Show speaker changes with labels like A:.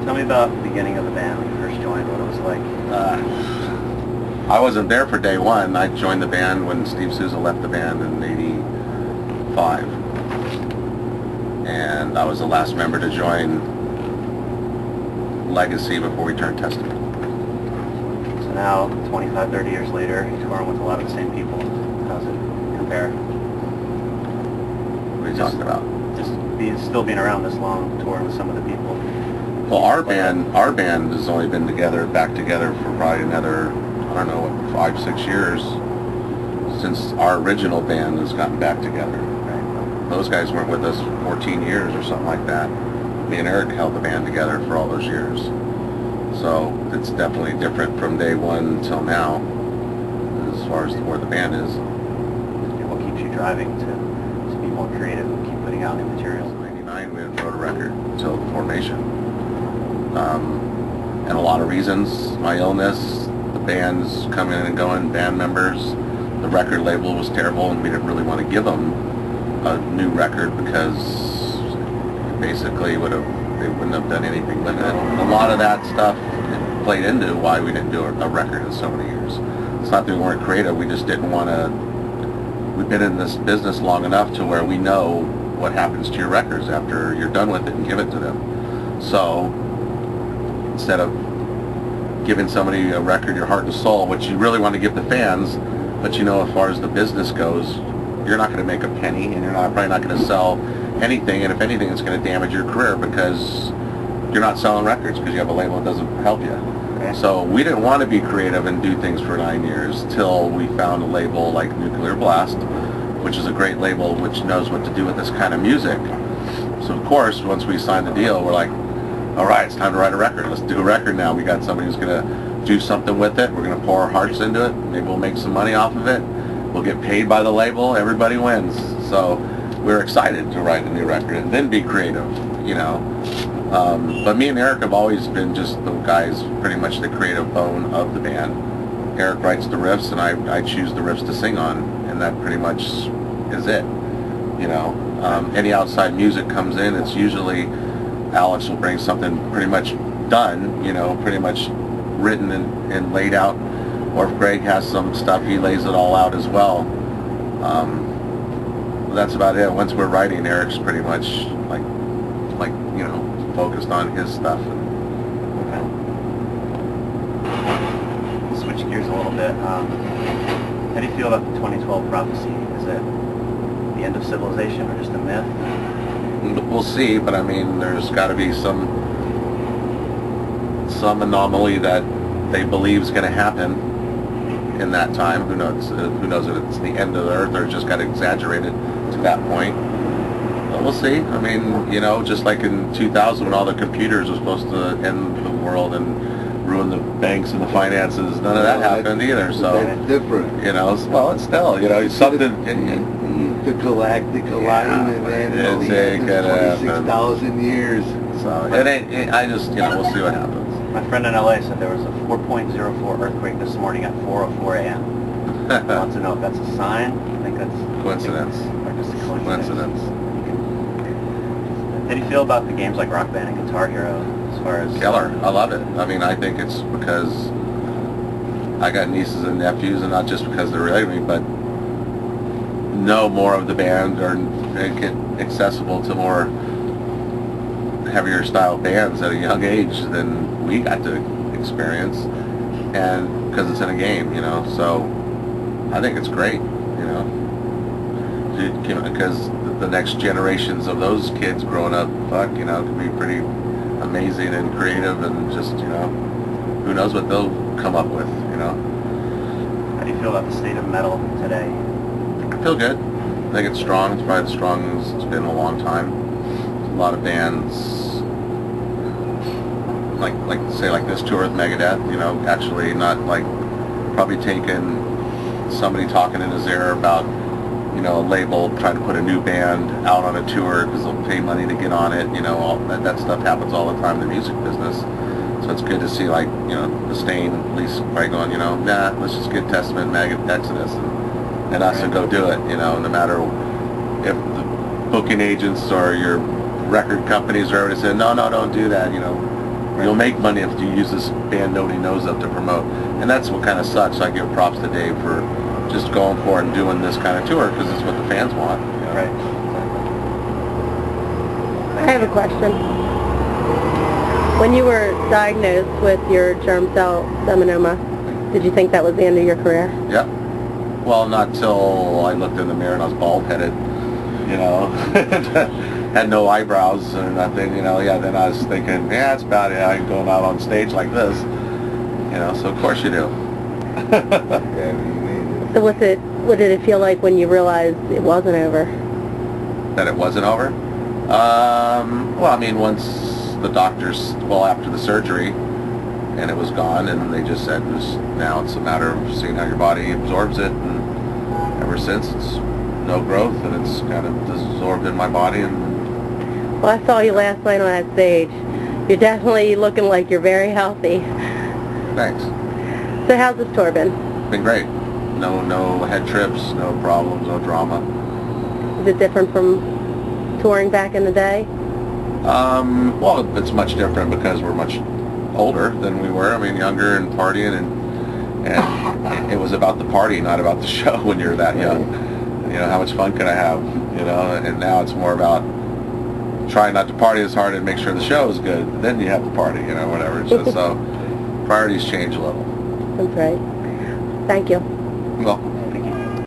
A: Tell me about the beginning of the band when you first joined, what it was like.
B: I wasn't there for day one. I joined the band when Steve Souza left the band in '85. And I was the last member to join Legacy before we turned Testament.
A: So now, 25, 30 years later, you're touring with a lot of the same people. How's it compare?
B: What are you talking about?
A: Just still being around this long, touring with some of the people.
B: Well, our band has only been back together for probably another, I don't know, 5, 6 years since our original band has gotten back together.
A: Right.
B: Those guys weren't with us 14 years or something like that. Me and Eric held the band together for all those years. So it's definitely different from day one till now as far as where the band is.
A: What keeps you driving to be more creative and keep putting out new materials?
B: In '99 we had wrote a record until the formation. And a lot of reasons, my illness, the bands coming in and going, band members, the record label was terrible and we didn't really want to give them a new record because basically they wouldn't have done anything with it. A lot of that stuff played into why we didn't do a record in so many years. It's not that we weren't creative, we just didn't want to. We've been in this business long enough to where we know what happens to your records after you're done with it and give it to them. So instead of giving somebody a record, your heart and soul, which you really want to give the fans, but you know, as far as the business goes, you're not going to make a penny, and you're probably not going to sell anything, and if anything, it's going to damage your career because you're not selling records because you have a label that doesn't help you.
A: Okay.
B: So we didn't want to be creative and do things for 9 years till we found a label like Nuclear Blast, which is a great label which knows what to do with this kind of music. So of course, once we signed the deal, we're like, all right, it's time to write a record. Let's do a record now. We got somebody who's going to do something with it. We're going to pour our hearts into it. Maybe we'll make some money off of it. We'll get paid by the label. Everybody wins. So we're excited to write a new record and then be creative, you know. But me and Eric have always been just the guys, pretty much the creative bone of the band. Eric writes the riffs and I choose the riffs to sing on, and that pretty much is it, you know. Any outside music comes in, it's usually Alex will bring something pretty much done, you know, pretty much written and laid out, or if Greg has some stuff, he lays it all out as well. That's about it. Once we're writing, Eric's pretty much like you know, focused on his stuff.
A: Okay. Switch gears a little bit. How do you feel about the 2012 prophecy? Is it the end of civilization or just a myth?
B: We'll see, but I mean, there's got to be some anomaly that they believe is going to happen in that time. Who knows? Who knows if it's the end of the earth or just got exaggerated to that point? But we'll see. I mean, you know, just like in 2000 when all the computers were supposed to end the world and ruin the banks and the finances, none of that happened either. So
C: that's different.
B: You know, well, it's still, you know, it's something.
C: The galactic alignment, man.
B: It's ain't gonna happen.
C: 26,000 years.
B: So it ain't. I just, you know, we'll see what happens.
A: My friend in LA said there was a 4.04 earthquake this morning at 4:04 a.m. I want to know if that's a sign. I think that's
B: Coincidence.
A: Or just a coincidence.
B: Coincidence.
A: How do you feel about the games like Rock Band and Guitar Hero as far as...
B: Killer. I love it. I mean, I think it's because I got nieces and nephews, and not just because they're related to me, but know more of the band or get accessible to more heavier style bands at a young age than we got to experience, and because it's in a game, you know. So I think it's great, you know, because the next generations of those kids growing up, you know, could be pretty amazing and creative, and just, you know, who knows what they'll come up with, you know.
A: How do you feel about the state of metal today?
B: I feel good. I think it's strong. It's probably the strongest it's been in a long time. A lot of bands, like say like this tour with Megadeth, you know, actually not like probably taking somebody talking in his ear about, you know, a label trying to put a new band out on a tour because they'll pay money to get on it, you know, all that stuff happens all the time in the music business. So it's good to see, like, you know, the Stain at least probably going, you know, nah, let's just get Testament, Megadeth, Exodus, and us and go do it, you know, no matter if the booking agents or your record companies are already saying, no, don't do that, you know, You'll make money if you use this band nobody knows of to promote. And that's what kind of sucks. I give props to Dave for just going for it and doing this kind of tour because it's what the fans want. You know?
A: Right.
D: I have a question. When you were diagnosed with your germ cell seminoma, did you think that was the end of your career?
B: Yep. Well, not till I looked in the mirror and I was bald-headed, you know, had no eyebrows or nothing, you know. Yeah, then I was thinking, yeah, that's about it. I'm going out on stage like this, you know. So of course you do.
C: Yeah, you need it.
D: So what did it feel like when you realized it wasn't over?
B: That it wasn't over. Well, I mean, once the doctors, well, after the surgery, and it was gone, and they just said now it's a matter of seeing how your body absorbs it, and ever since it's no growth, and it's kind of absorbed in my body. And
D: Well, I saw you last night on that stage. You're definitely looking like you're very healthy.
B: thanks.
D: So how's this tour been?
B: Been great. No head trips, no problems, no drama.
D: Is it different from touring back in the day?
B: Well, it's much different because we're much older than we were. I mean, younger and partying, and it was about the party, not about the show when you're that young. You know, how much fun can I have? You know, and now it's more about trying not to party as hard and make sure the show is good. Then you have the party, you know, whatever. It's just, so priorities change a little.
D: That's right. Thank you.
B: Well.